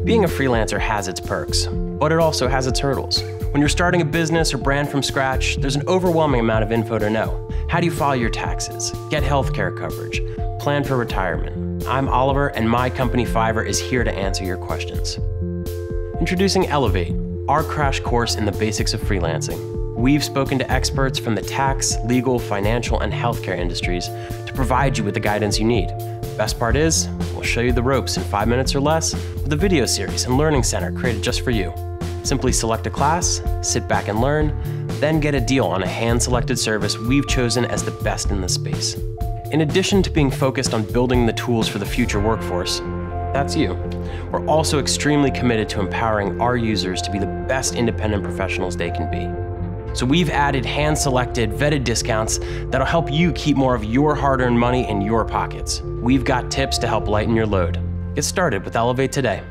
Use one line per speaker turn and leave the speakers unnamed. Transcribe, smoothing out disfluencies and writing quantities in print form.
Being a freelancer has its perks, but it also has its hurdles. When you're starting a business or brand from scratch, there's an overwhelming amount of info to know. How do you file your taxes, get healthcare coverage, plan for retirement? I'm Oliver, and my company Fiverr is here to answer your questions. Introducing Elevate, our crash course in the basics of freelancing. We've spoken to experts from the tax, legal, financial, and healthcare industries to provide you with the guidance you need. Best part is, we'll show you the ropes in 5 minutes or less with a video series and learning center created just for you. Simply select a class, sit back and learn, then get a deal on a hand-selected service we've chosen as the best in the space. In addition to being focused on building the tools for the future workforce, that's you, we're also extremely committed to empowering our users to be the best independent professionals they can be. So we've added hand-selected, vetted discounts that'll help you keep more of your hard-earned money in your pockets. We've got tips to help lighten your load. Get started with Elevate today.